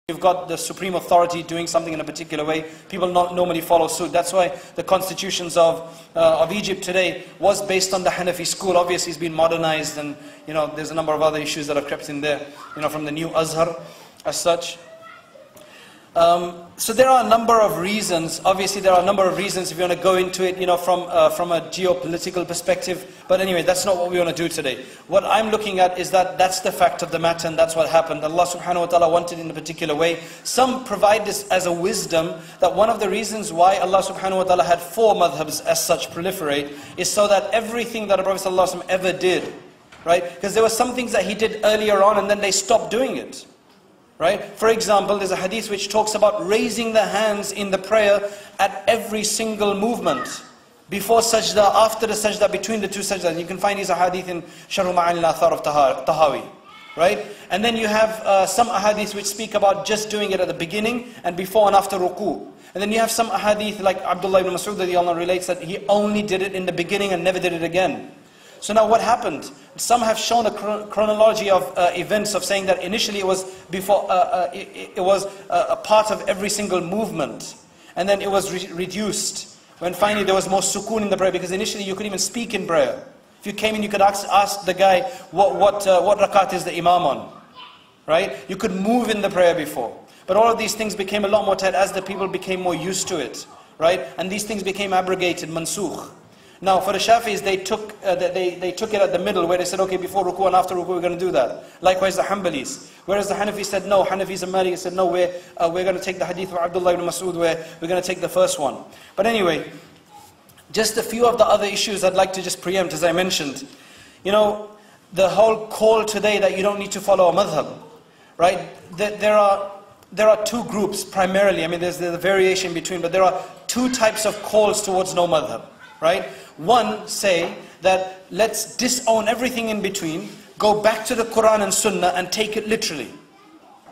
You've got the supreme authority doing something in a particular way, people not normally follow suit. That's why the constitutions of Egypt today was based on the Hanafi school. Obviously it's been modernized, and there's a number of other issues that have crept in there, from the new Azhar as such. So there are a number of reasons. Obviously there are a number of reasons if you want to go into it, from a geopolitical perspective. But anyway, that's not what we want to do today. What I'm looking at is that that's the fact of the matter, and that's what happened. Allah subhanahu wa ta'ala wanted in a particular way. Some provide this as a wisdom, that one of the reasons why Allah subhanahu wa ta'ala had 4 madhabs as such proliferate is so that everything that the Prophet sallallahu alaihi wasallam ever did, right? Because there were some things that he did earlier on and then they stopped doing it. Right? For example, there's a hadith which talks about raising the hands in the prayer at every single movement. Before sajda, after the sajda, between the 2 sajdas. You can find these hadith in Sharh Ma'ani al-Athar of Tahawi. Right? And then you have some hadiths which speak about just doing it at the beginning and before and after ruku. And then you have some hadith like Abdullah ibn Mas'ud relates that he only did it in the beginning and never did it again. So now what happened? Some have shown a chronology of events of saying that initially it was before it was a part of every single movement, and then it was reduced when finally there was more sukoon in the prayer, because initially you could even speak in prayer. If you came in, you could ask the guy what rakat is the imam on, right? You could move in the prayer before, but all of these things became a lot more tight as the people became more used to it, right? And these things became abrogated, mansukh. Now for the Shafis, they took it at the middle, where they said, okay, before ruku and after ruku we're going to do that. Likewise the Hanbalis. Whereas the Hanafis said no, Hanafis and Malikis said no, we're going to take the hadith of Abdullah ibn Mas'ud, where we're going to take the first one. But anyway, just a few of the other issues I'd like to just preempt, as I mentioned. The whole call today that you don't need to follow a madhab, right? There are 2 groups primarily. I mean, there's the variation between, but there are 2 types of calls towards no madhab, right? One say that let's disown everything in between, go back to the Quran and Sunnah and take it literally,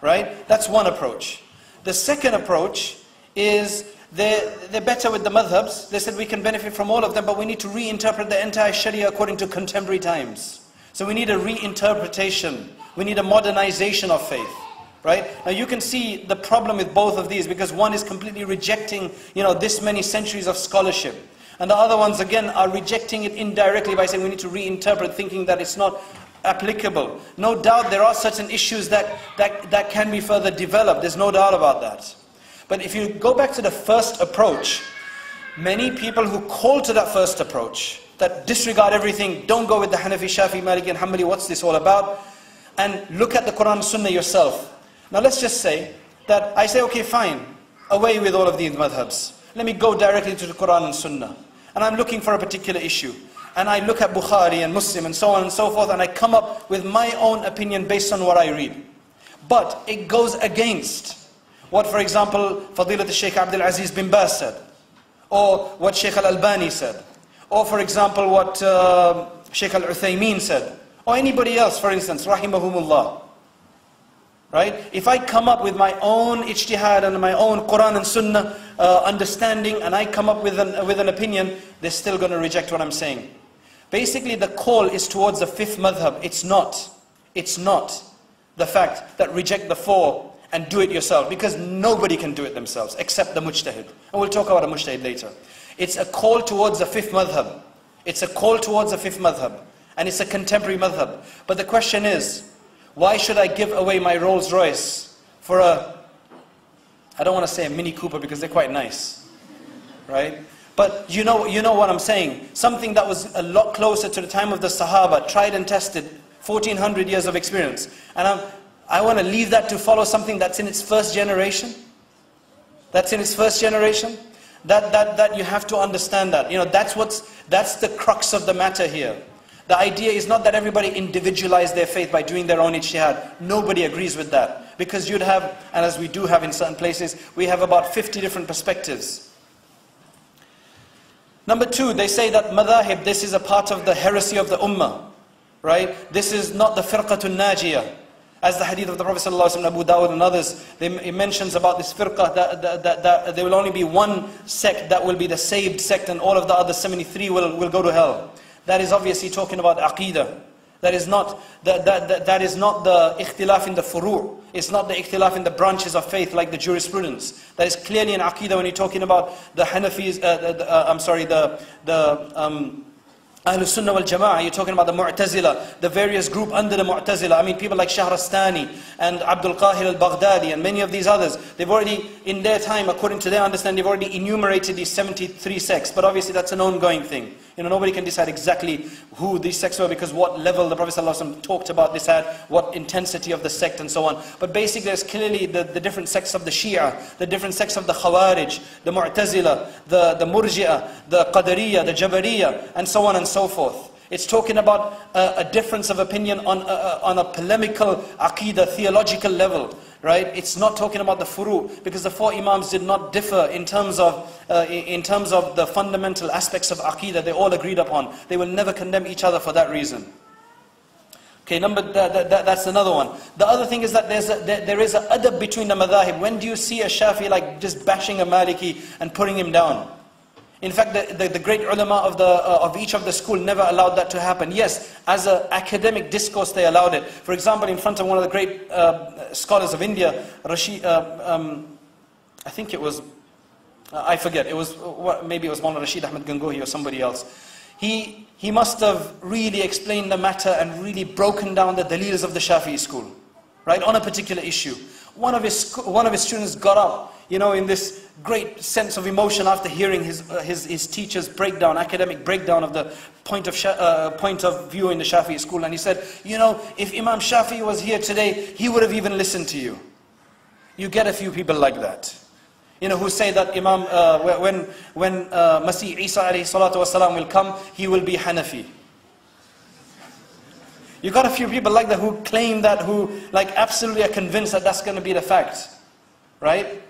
right? That's one approach. The second approach is they're better with the madhabs. They said we can benefit from all of them, but we need to reinterpret the entire Sharia according to contemporary times. So we need a reinterpretation. We need a modernization of faith, right? Now you can see the problem with both of these, because one is completely rejecting, this many centuries of scholarship. And the other ones again are rejecting it indirectly by saying we need to reinterpret, thinking that it's not applicable. No doubt there are certain issues that can be further developed. There's no doubt about that. But if you go back to the first approach, many people who call to that first approach, that disregard everything, don't go with the Hanafi, Shafi, Maliki and Hanbali, what's this all about? And look at the Quran and Sunnah yourself. Now let's just say that I say, okay, fine, away with all of these madhabs. Let me go directly to the Quran and Sunnah. And I'm looking for a particular issue. And I look at Bukhari and Muslim and so on and so forth, and I come up with my own opinion based on what I read. But it goes against what, for example, Fadilat al-Shaykh Abdul Aziz bin Baz said, or what Shaykh al-Albani said, or for example what Shaykh al-Uthaymeen said, or anybody else, for instance, rahimahumullah. Right? If I come up with my own ijtihad and my own Quran and Sunnah understanding, and I come up with an opinion, they're still going to reject what I'm saying. Basically the call is towards the 5th madhab. It's not the fact that reject the 4 and do it yourself, because nobody can do it themselves except the mujtahid. And we'll talk about a mujtahid later. It's a call towards the 5th madhab. It's a call towards the 5th madhab. And it's a contemporary madhab. But the question is, why should I give away my Rolls Royce for I don't want to say a Mini Cooper because they're quite nice, right? But you know what I'm saying. Something that was a lot closer to the time of the Sahaba, tried and tested, 1400 years of experience. And I want to leave that to follow something that's in its first generation. That's in its first generation. That you have to understand that. That's the crux of the matter here. The idea is not that everybody individualize their faith by doing their own ijtihad. Nobody agrees with that. Because you'd have, and as we do have in certain places, we have about 50 different perspectives. Number 2, they say that madhahib, this is a part of the heresy of the ummah. Right? This is not the firqatun najiyah. As the hadith of the Prophet ﷺ, Abu Dawud and others, it mentions about this firqah, that there will only be one sect that will be the saved sect, and all of the other 73 will go to hell. That is obviously talking about aqeedah. That is not the ikhtilaf in the furu'. It's not the ikhtilaf in the branches of faith like the jurisprudence. That is clearly in Aqidah when you're talking about the Hanafis, Ahlul Sunnah wal Jama'ah, you're talking about the Mu'tazila, the various group under the Mu'tazila. I mean, people like Shahrastani and Abdul Qahir al-Baghdadi and many of these others, they've already, in their time, according to their understanding, they've already enumerated these 73 sects. But obviously that's an ongoing thing. Nobody can decide exactly who these sects were because what level the Prophet ﷺ talked about this at, what intensity of the sect and so on. But basically there's clearly the different sects of the Shia, the different sects of the Khawarij, the Mu'tazila, the Murji'ah, the Qadariyah, the Jabariyah, and so on and so forth. It's talking about a difference of opinion on a polemical Aqidah, theological level. Right? It's not talking about the furu, because the four Imams did not differ in terms of the fundamental aspects of Aqidah. They all agreed upon. They will never condemn each other for that reason. Okay, that's another one. The other thing is that there is an adab between the madhahib. When do you see a Shafi like just bashing a Maliki and putting him down? In fact, the great ulama of each of the school never allowed that to happen. Yes, as an academic discourse they allowed it. For example, in front of one of the great scholars of India, Rashid, I think it was, I forget, maybe it was Maulana Rashid Ahmed Gangohi or somebody else. He must have really explained the matter and really broken down the dalils of the Shafi'i school, right, on a particular issue. One of his students got up, in this great sense of emotion after hearing his teacher's breakdown, academic breakdown of the point of view in the Shafi'i school, and he said, if Imam Shafi'i was here today, he would have even listened to you. You get a few people like that, who say that Imam, when Masih Isa alayhi salatu wasalam will come, he will be Hanafi. You got a few people like that who claim that, who absolutely are convinced that that's going to be the fact, right?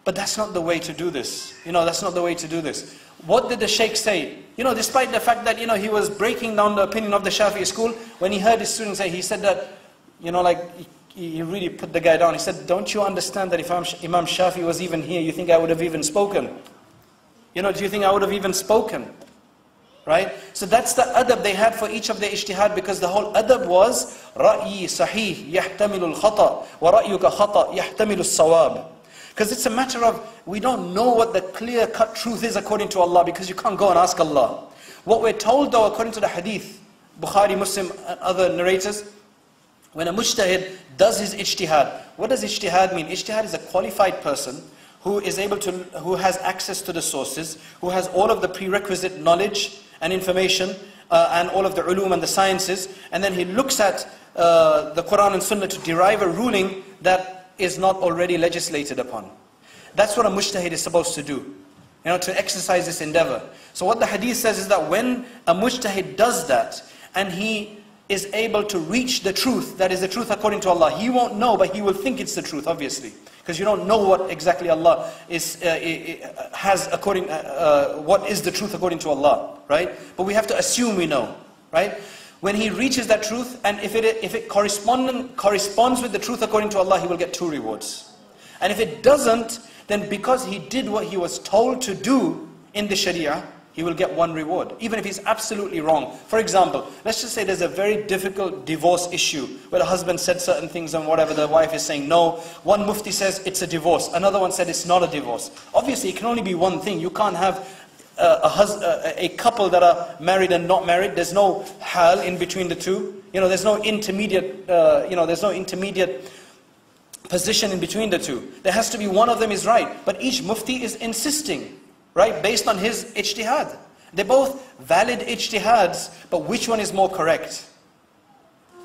But that's not the way to do this. That's not the way to do this. What did the Shaykh say? Despite the fact that, he was breaking down the opinion of the Shafi'i school, when he heard his students say, he said that, he really put the guy down. He said, don't you understand that if Imam Shafi'i was even here, you think I would have even spoken? Do you think I would have even spoken? Right? So that's the adab they had for each of their ijtihad, because the whole adab was, رَأْيِي صَحِيح يَحْتَمِلُ الْخَطَأ وَرَأْيُكَ خَطَأ يَحْتَمِلُ الصَّوَابِ. Because it's a matter of, we don't know what the clear-cut truth is according to Allah, because you can't go and ask Allah. What we're told though, according to the hadith, Bukhari, Muslim and other narrators, when a mujtahid does his ijtihad, what does ijtihad mean? Ijtihad is a qualified person who has access to the sources, who has all of the prerequisite knowledge and information, and all of the ulum and the sciences, and then he looks at the Quran and Sunnah to derive a ruling that is not already legislated upon. That's what a mujtahid is supposed to do, to exercise this endeavor. So what the hadith says is that when a mujtahid does that, and he is able to reach the truth, that is the truth according to Allah, he won't know, but he will think it's the truth, obviously. Because you don't know what exactly Allah has according, what is the truth according to Allah, right? But we have to assume we know, right? When he reaches that truth, and if it corresponds with the truth according to Allah, he will get 2 rewards. And if it doesn't, then because he did what he was told to do in the Sharia, he will get 1 reward, even if he's absolutely wrong. For example, let's just say there's a very difficult divorce issue, where the husband said certain things and whatever, the wife is saying no. One mufti says it's a divorce, another one said it's not a divorce. Obviously it can only be one thing. You can't have a couple that are married and not married. There's no hal in between the two. There's no intermediate, there's no intermediate position in between the two. There has to be one of them is right. But each mufti is insisting, right, based on his ijtihad. They're both valid ijtihads, but which one is more correct?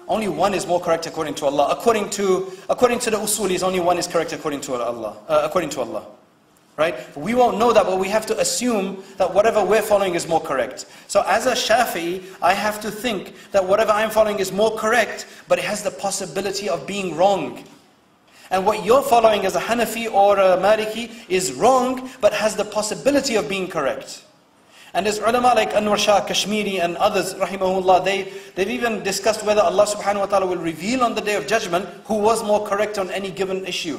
Only one is more correct according to Allah. According to the usulis, only one is correct according to Allah. Right? We won't know that, but we have to assume that whatever we're following is more correct. So as a Shafi'i, I have to think that whatever I'm following is more correct, but it has the possibility of being wrong. And what you're following as a Hanafi or a Maliki is wrong, but has the possibility of being correct. And there's ulama like Anwar Shah Kashmiri and others, rahimahullah, they've even discussed whether Allah subhanahu wa ta'ala will reveal on the Day of Judgment who was more correct on any given issue.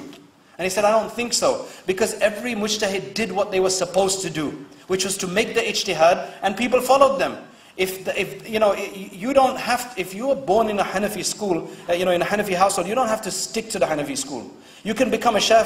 And he said, I don't think so, because every mujtahid did what they were supposed to do, which was to make the ijtihad, and people followed them. If you know, you don't have, if you were born in a Hanafi school, you know, in a Hanafi household, you don't have to stick to the Hanafi school. You can become a Shafi'i